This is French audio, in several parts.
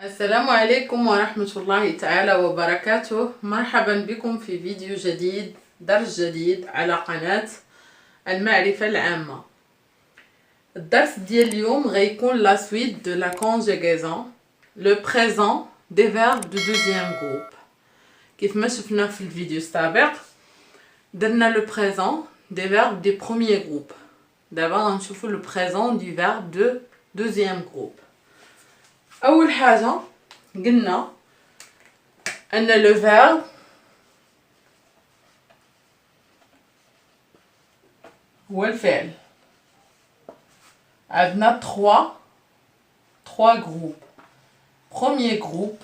السلام عليكم ورحمة الله تعالى وبركاته. مرحبا بكم في فيديو جديد، درس جديد على قناة المعرفة العامة. الدرس ديال اليوم غيكون la suite de la conjugaison, le présent des verbes du deuxième groupe. كيف ما شفنا في الفيديو السابق درنا le présent des verbes des premiers groupes. دابا غنشوفو le présent du verbe de deuxième groupe. أول حاجة قلنا أن le verbe هو الفعل. عندنا trois groupes. Premier groupe,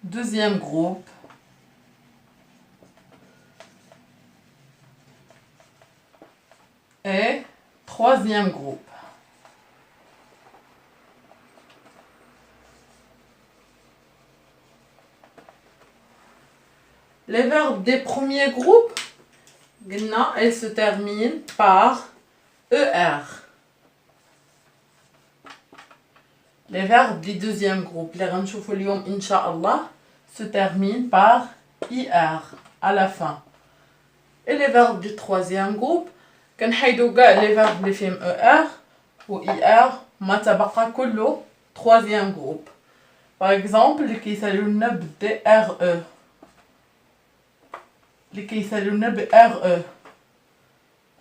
deuxième groupe, et troisième groupe. Les verbes des premiers groupes, elles se terminent par ER. Les verbes du deuxième groupe, les غنشوفو اليوم إن شاء الله, se terminent par IR à la fin. Et les verbes du troisième groupe, كنحيدو كاع les verbes اللي فيهم ER و IR ما تبقى كله troisième groupe. Par exemple, اللي كيسالونا ب DRE, اللي كيسالونا ب RE,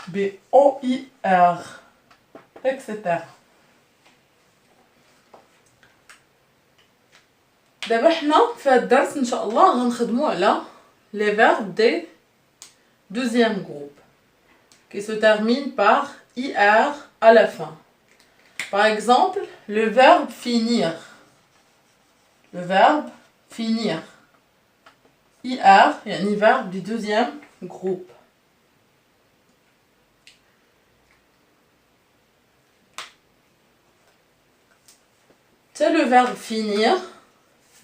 ب OIR, etc. دابا حنا في هاد الدرس ان شاء الله غنخدمو على les verbes des deuxième groupe qui se terminent par IR à la fin. Par exemple, le verbe finir. Le verbe finir. IR يعني verbe du deuxième groupe. C'est le verbe finir.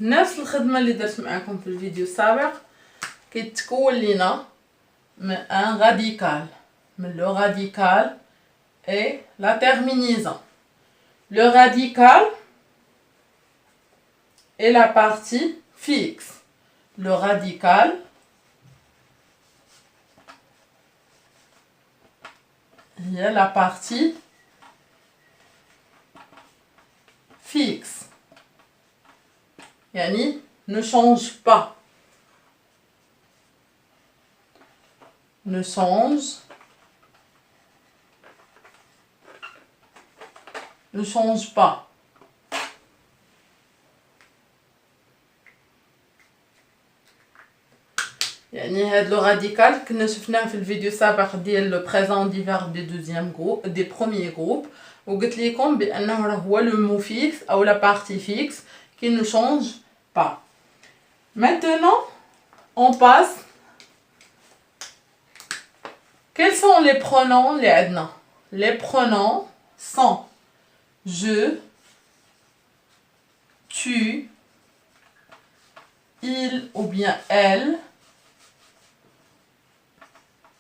نفس الخدمة اللي درت معاكم في الفيديو السابق كيتكون لينا من un radical, من le radical et la terminaison. Le radical est la partie fixe. Le radical est la partie fixe. Yani ne change pas. Ne change pas. يعني هاد لو راديكال كنا شفناه في الفيديو السابق ديال لو بريزون دي فيرب دي دوزيام جروب دي بروميير جروب وقلت لكم بانه راه هو لو مو فيكس او لا بارتي فيكس qui ne change pas. Maintenant, on passe. Quels sont les pronoms les adna? Les pronoms sont je, tu, il ou bien elle,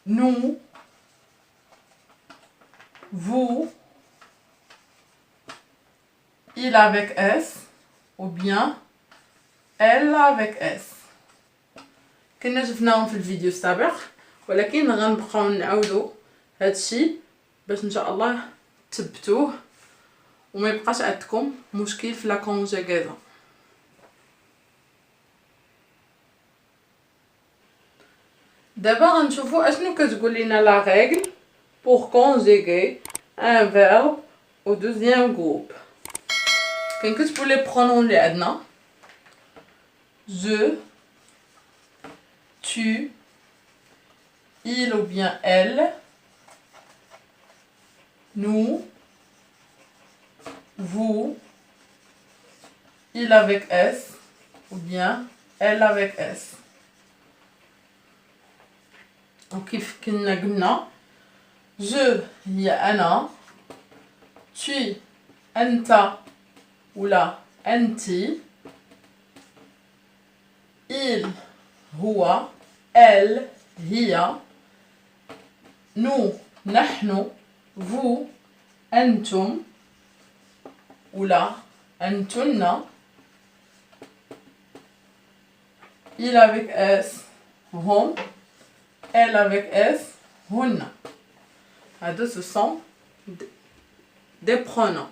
nous, vous, il avec S ou bien elle avec S. كنا شفناهم في الفيديو السابق ولكن غنبقاو نعاودو هادشي باش ان شاء الله تثبتوه وما يبقاش عندكم مشكل في لا كونجيغاسيون. دابا غنشوفو اشنو كتقول لينا لا رègle pour conjuguer un verbe au deuxième groupe. كنكتبوا لي pronoms اللي عندنا je, tu, il ou bien elle, nous, vous, il avec S ou bien elle avec S. وكيف كنا قلنا je هي أنا, tu أنت ولا أنتي, il هو, elle هي, nous نحن, vous أنتم, ولا أنتن. Il avec S, hum. Elle avec S, hunna. Ce sont des pronoms.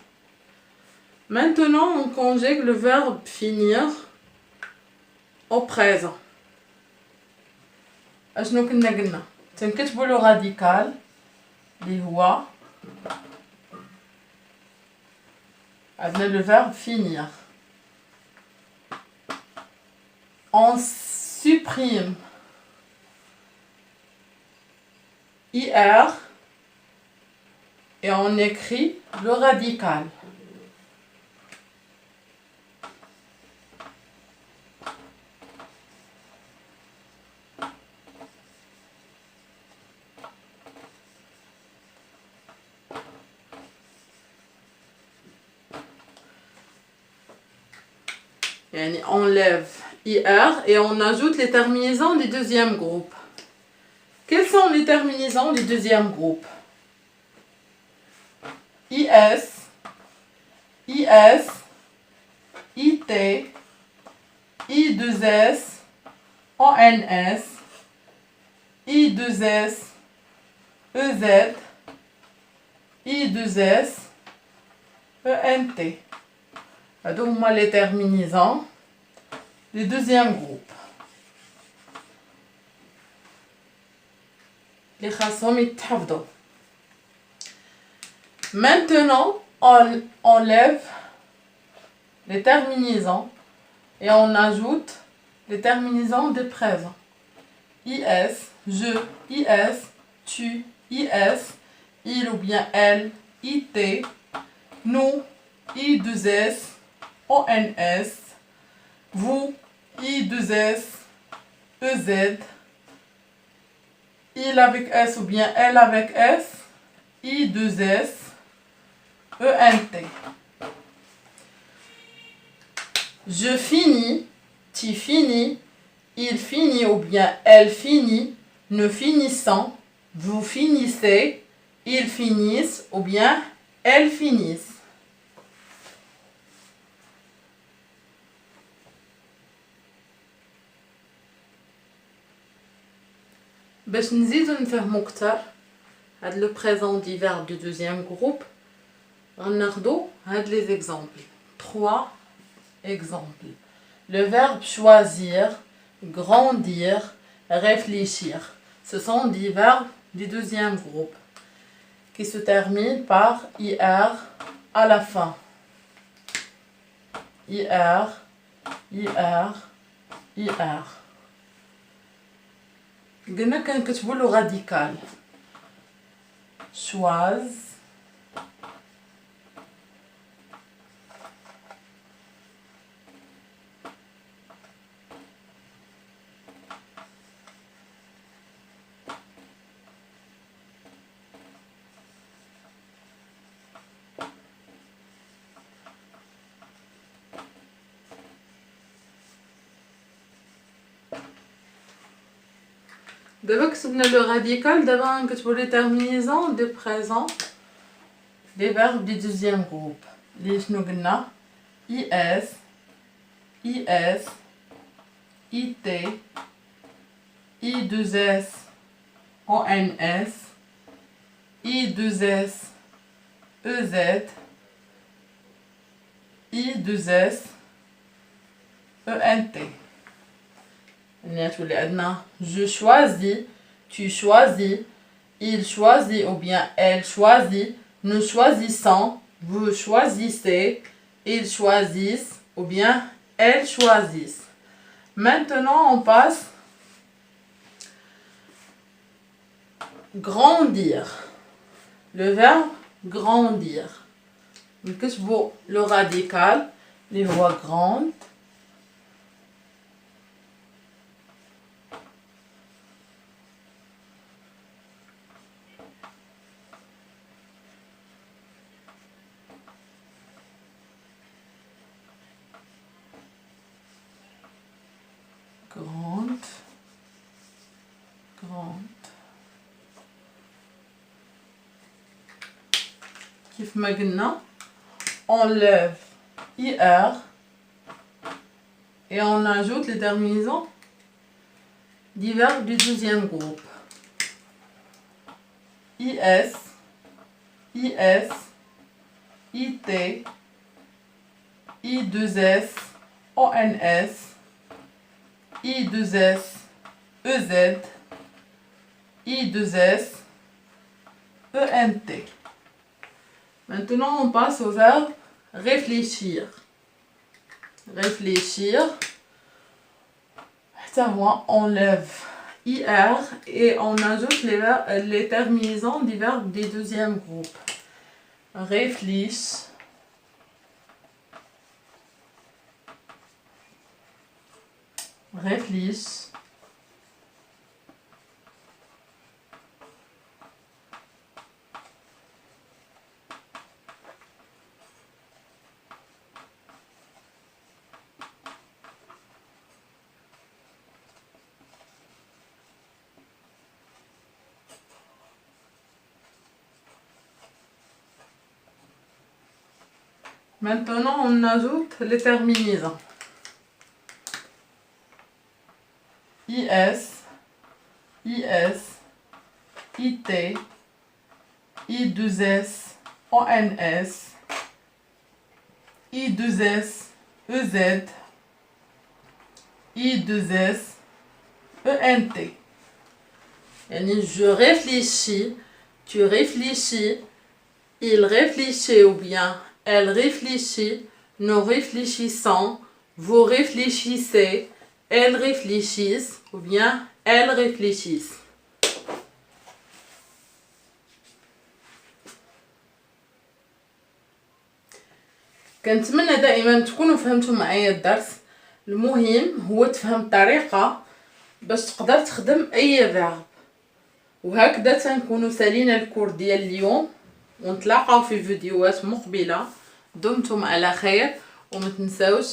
Maintenant, on conjugue le verbe finir au présent. أشنو كنا قلنا؟ تنكتبوا le radical اللي هو عندنا le verbe finir. On supprime IR et on écrit le radical. Yani on enlève IR et on ajoute les terminaisons du deuxième groupe. Quelles sont les terminaisons du deuxième groupe? IS, IS, IT, I2S, ONS, I2S, EZ, I2S, ENT. Donc, les terminaisons du deuxième groupe. Les خاصهم يتحفظوا. Maintenant, on enlève les terminaisons et on ajoute les terminaisons de présent. IS, je, IS, tu, IS, il ou bien elle, IT, nous, I2S, ONS, vous, I2S, EZ, il avec S ou bien elle avec S, I2S, ENT. Je finis, tu finis, il finit ou bien elle finit, nous finissons, vous finissez, ils finissent ou bien elles finissent. باش نزيدو نفهمو كتر هاد لو بريزون دي فيرب دو دوزيام جروب غناخدو هاد لي زيكزامبل 3 exemples. Le verbe choisir, grandir, réfléchir. Ce sont des verbes du deuxième groupe qui se terminent par IR à la fin. IR, IR, IR. قلنا كنكتبوا له radical. Choise, d'abord كتبنا le radical, d'abord نكتبوا les terminaisons de présent des verbes du deuxième groupe. اللي شنو قلنا IS, IS, IT, I2S, ONS, I2S, EZ, I2S, ENT. Je choisis, tu choisis, il choisit ou bien elle choisit, nous choisissons, vous choisissez, ils choisissent ou bien elles choisissent. Maintenant, on passe grandir. Le verbe grandir. Donc, le radical, les voix grandes. Grande, grande. كيف ما قلنا enlève IR et on ajoute les terminaisons du verbe du deuxième groupe. IS, IS, IT, I2S, ONS, I2S, EZ, I2S, ENT. Maintenant, on passe au verbe réfléchir. Réfléchir. On enlève IR et on ajoute les terminaisons du verbe du deuxième groupe. Réfléchir. Réfléchir. Maintenant, on ajoute les terminaisons. IS, IS, IT, I2S, ONS, I2S, EZ, I2S, ENT. Je réfléchis, tu réfléchis, il réfléchit ou bien elle réfléchit, nous réfléchissons, vous réfléchissez, elles réfléchissent ou bien elles réfléchissent. كنتمنى دائما تكونوا فهمتوا معايا الدرس. المهم هو تفهم الطريقة باش تقدر تخدم اي فيرب. وهكذا تنكونوا سالينا الكور ديال اليوم، ونتلاقاو في فيديوهات مقبلة. دمتم على خير، وما تنساوش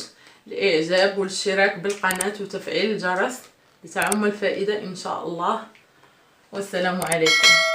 الاعجاب والاشتراك بالقناة وتفعيل الجرس لتعم الفائدة ان شاء الله. والسلام عليكم.